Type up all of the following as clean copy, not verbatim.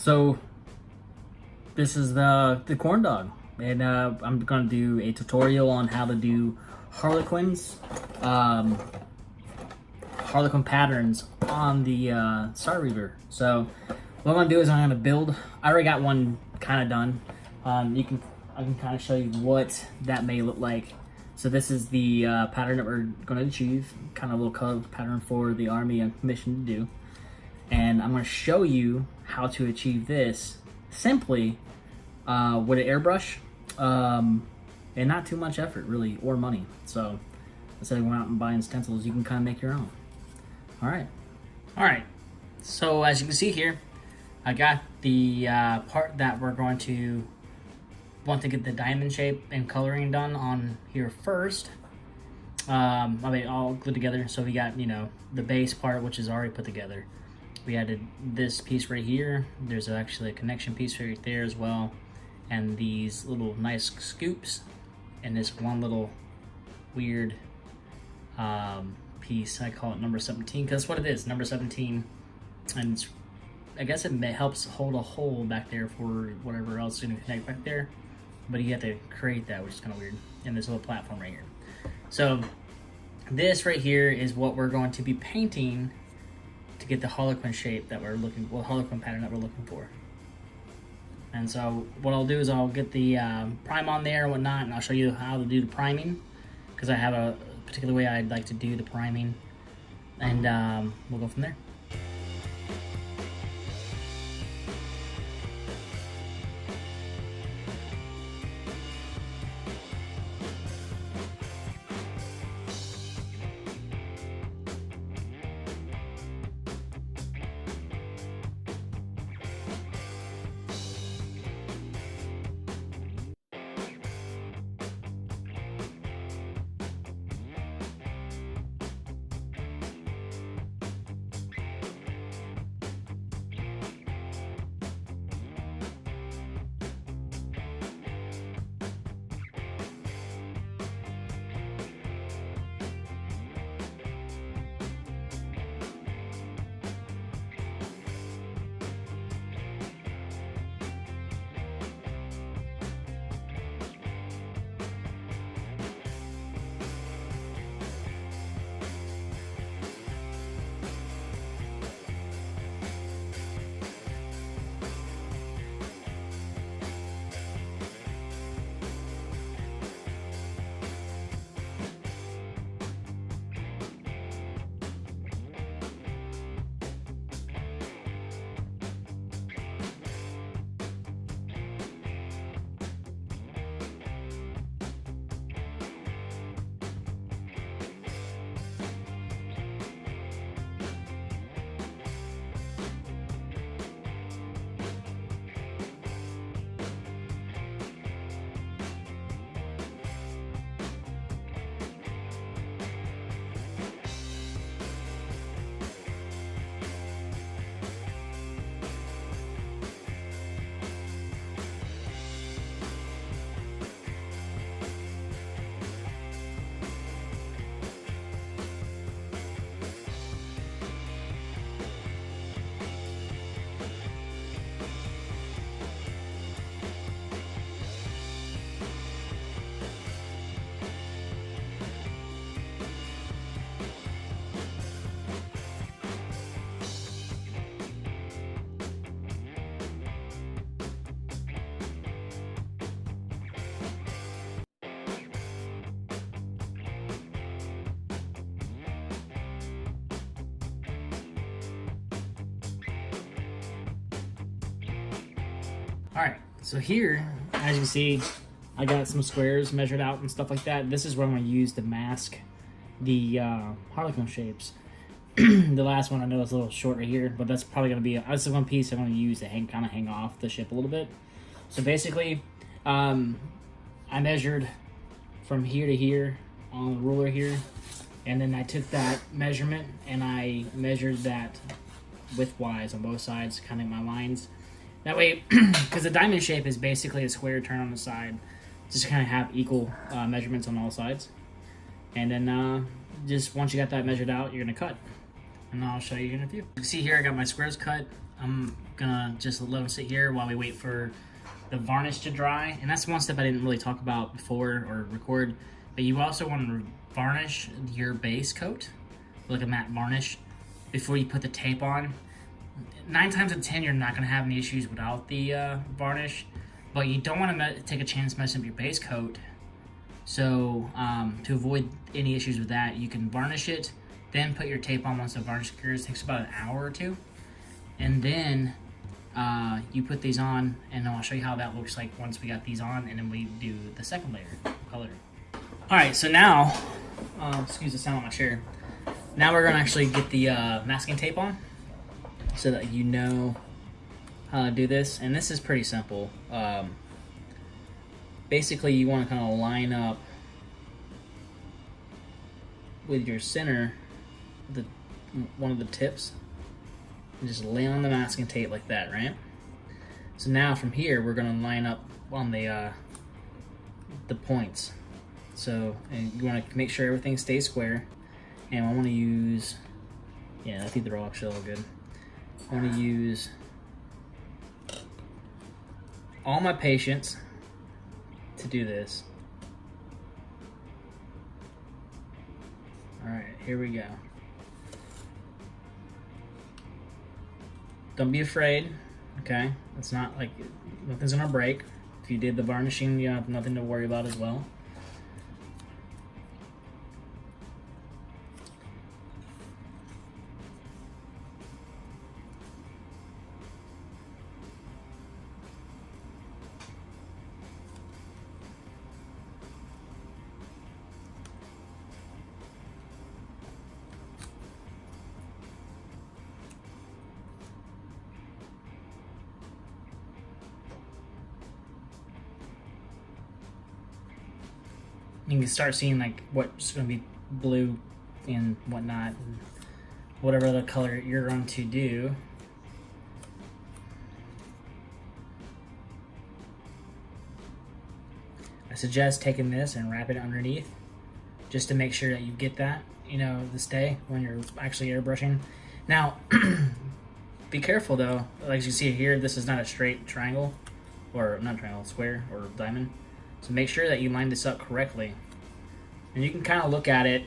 So this is the Cornndawwg, and I'm going to do a tutorial on how to do Harlequins, Harlequin patterns on the Starweaver. So what I'm going to do is I'm going to build. I already got one kind of done. I can kind of show you what that may look like. So this is the pattern that we're going to achieve, kind of a little color pattern for the army I'm commissioned to do. And I'm going to show you how to achieve this simply with an airbrush and not too much effort really, or money. So instead of going out and buying stencils, you can kind of make your own. All right, so as you can see here, I got the part that we're going to want to get the diamond shape and coloring done on here first. I mean, all glued together. So we got, you know, the base part, which is already put together. We added this piece right here. There's actually a connection piece right there as well. And these little nice scoops. And this one little weird piece. I call it number 17 because that's what it is, number 17. And it's, I guess it helps hold a hole back there for whatever else is going to connect back there. But you have to create that, which is kind of weird. And this little platform right here. So this right here is what we're going to be painting to get the Harlequin shape that we're looking for, Harlequin pattern that we're looking for. And so what I'll do is I'll get the prime on there and whatnot, and I'll show you how to do the priming, because I have a particular way I'd like to do the priming, and we'll go from there. Alright, so here, as you can see, I got some squares measured out and stuff like that. This is what I'm going to use to mask the Harlequin shapes. The last one I know is a little short right here, but that's probably going to be, that's the one piece I'm going to use to kind of hang off the ship a little bit. So basically, I measured from here to here on the ruler here, and then I took that measurement and I measured that widthwise on both sides, kind of my lines. That way, because the diamond shape is basically a square turn on the side, just kind of have equal measurements on all sides. And then just once you got that measured out, you're gonna cut. And I'll show you in a few. You can see here I got my squares cut. I'm gonna just let them sit here while we wait for the varnish to dry. And that's one step I didn't really talk about before or record, but you also want to varnish your base coat, like a matte varnish, before you put the tape on. 9 times out of 10, you're not gonna have any issues without the varnish, but you don't want to take a chance messing up your base coat. So to avoid any issues with that, you can varnish it, then put your tape on once the varnish cures. It takes about an hour or two. And then you put these on, and I'll show you how that looks like once we got these on, and then we do the second layer of color. All right, so now, excuse the sound on my chair. Now we're gonna actually get the masking tape on so that you know how to do this. And this is pretty simple. Basically, you wanna kind of line up with your center, one of the tips, and just lay on the masking tape like that, right? So now from here, we're gonna line up on the points. So, and you wanna make sure everything stays square. And I wanna use, yeah, I think they're all actually all good. I wanna use all my patience to do this. All right, here we go. Don't be afraid, okay? It's not like, nothing's gonna break. If you did the varnishing, you have nothing to worry about as well. You can start seeing like what's going to be blue and whatnot, and whatever other color you're going to do. I suggest taking this and wrap it underneath just to make sure that you get that, you know, the stay when you're actually airbrushing. Now, be careful though. Like you see here, this is not a straight triangle, or not triangle, square or diamond. So make sure that you line this up correctly. And you can kind of look at it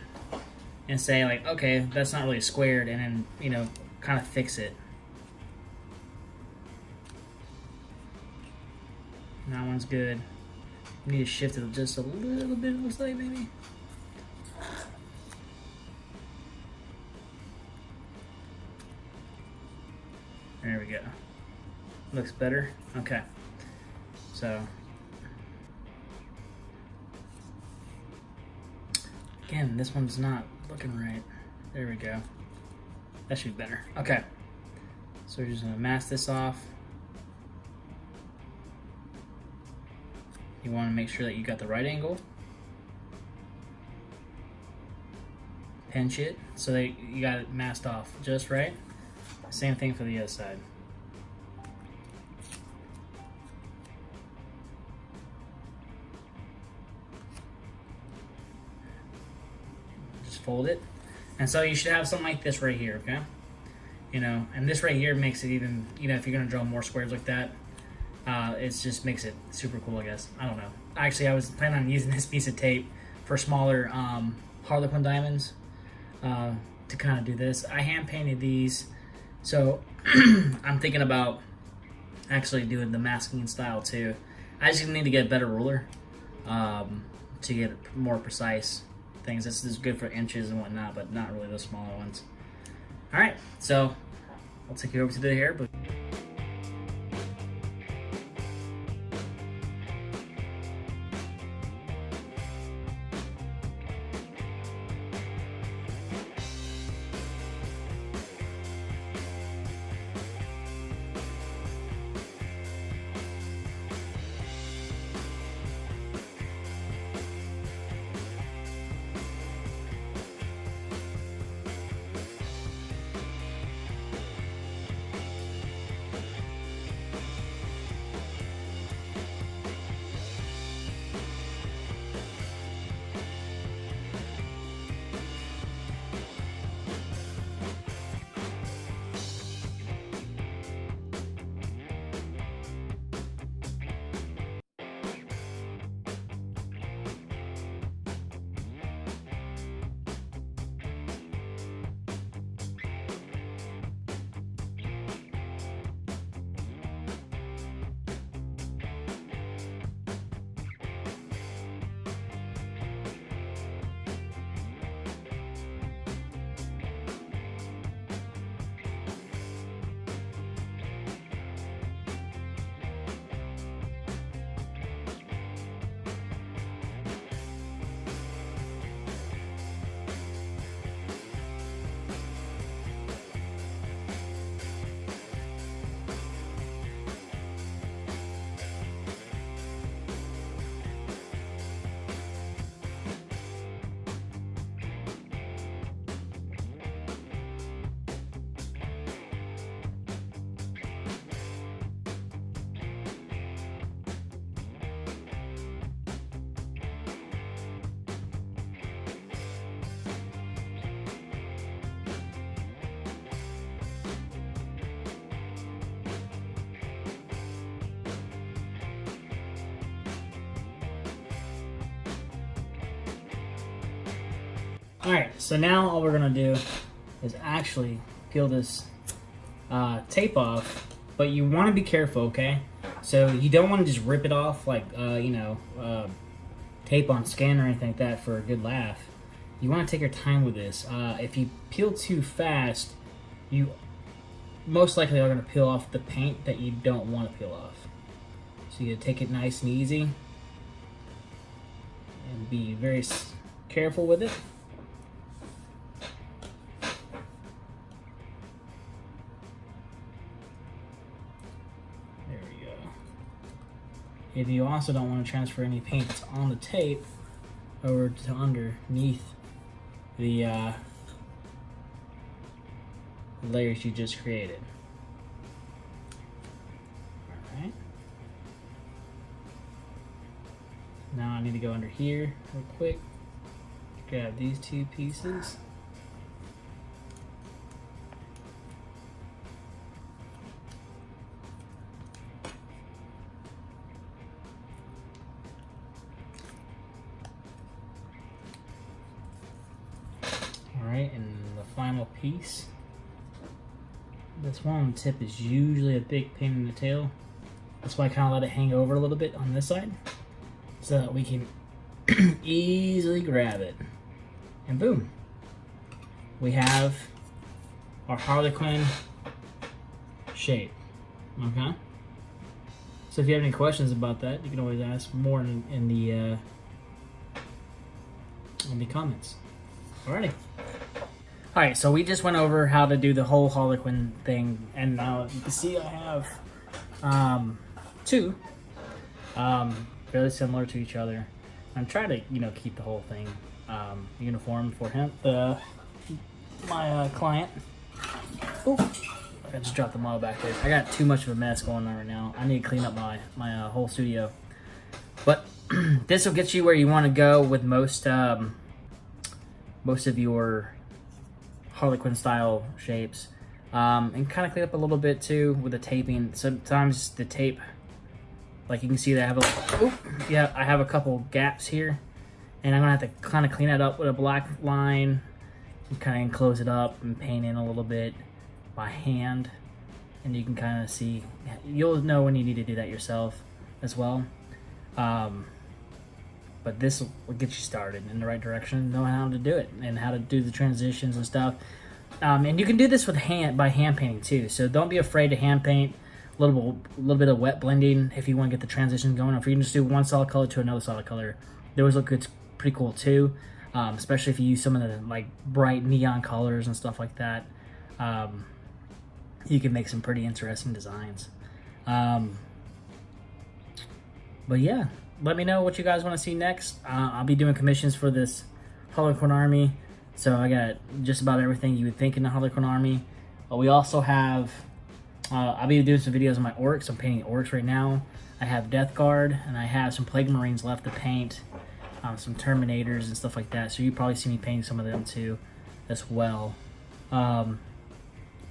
and say like, okay, that's not really squared, and then, you know, kind of fix it. That one's good. You need to shift it just a little bit, it looks like, maybe. There we go. Looks better. Okay. So again, this one's not looking right. There we go. That should be better. Okay. So we're just gonna mask this off. You wanna make sure that you got the right angle. Pinch it so that you got it masked off just right. Same thing for the other side. Fold it, and so you should have something like this right here, okay? You know, and this right here makes it even, you know, if you're gonna draw more squares like that, it just makes it super cool, I guess. I don't know. Actually, I was planning on using this piece of tape for smaller Harlequin diamonds to kind of do this. I hand painted these, so I'm thinking about actually doing the masking style too. I just need to get a better ruler to get more precise things. This is good for inches and whatnot, but not really those smaller ones. All right, so I'll take you over to the hair. Alright, so now all we're gonna do is actually peel this tape off, but you want to be careful, okay? So you don't want to just rip it off like, tape on skin or anything like that for a good laugh. You want to take your time with this. If you peel too fast, you most likely are going to peel off the paint that you don't want to peel off. So you take it nice and easy and be very careful with it. There we go. If you also don't want to transfer any paint that's on the tape over to underneath the layers you just created. Alright. Now I need to go under here real quick. Grab these two pieces. Alright, and the final piece. This one on the tip is usually a big pain in the tail. That's why I kind of let it hang over a little bit on this side, so that we can easily grab it. And boom, we have our Harlequin shape. Okay. So if you have any questions about that, you can always ask more in the comments. Alrighty. Alright, so we just went over how to do the whole Harlequin thing, and now you can see I have two fairly similar to each other. I'm trying to, keep the whole thing uniform for him, my client. Oh, I just dropped the model back there. I got too much of a mess going on right now. I need to clean up my whole studio. But this will get you where you want to go with most of your Harlequin style shapes, and kind of clean up a little bit too with the taping. Sometimes the tape, like you can see that I have a couple gaps here, and I'm gonna have to kind of clean that up with a black line and kind of close it up and paint in a little bit by hand. And you can kind of see, you'll know when you need to do that yourself as well. But this will get you started in the right direction, know how to do it and how to do the transitions and stuff. And you can do this with by hand painting too. So don't be afraid to hand paint. A little bit of wet blending if you want to get the transition going. Or if you can just do one solid color to another solid color, those look good, pretty cool too. Especially if you use some of the like bright neon colors and stuff like that. You can make some pretty interesting designs. But yeah. Let me know what you guys want to see next. I'll be doing commissions for this Harlequin army. So I got just about everything you would think in the Harlequin army. We also have, I'll be doing some videos on my orcs. I'm painting orcs right now. I have Death Guard, and I have some Plague Marines left to paint. Some Terminators and stuff like that. So you probably see me painting some of them too as well. But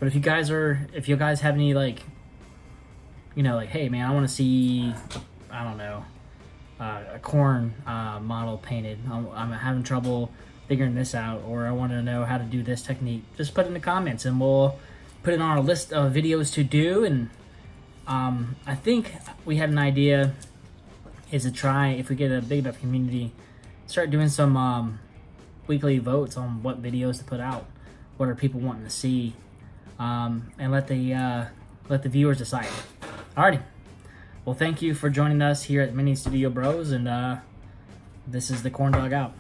if you guys have any like, hey man, I want to see, I don't know, a corn model painted. I'm having trouble figuring this out, or I want to know how to do this technique, just put it in the comments and we'll put it on our list of videos to do. And I think we had an idea is to try, if we get a big enough community, start doing some weekly votes on what videos to put out, what are people wanting to see, and let the viewers decide. Alrighty. Well, thank you for joining us here at Mini Studio Bros, and this is the Cornndawwg out.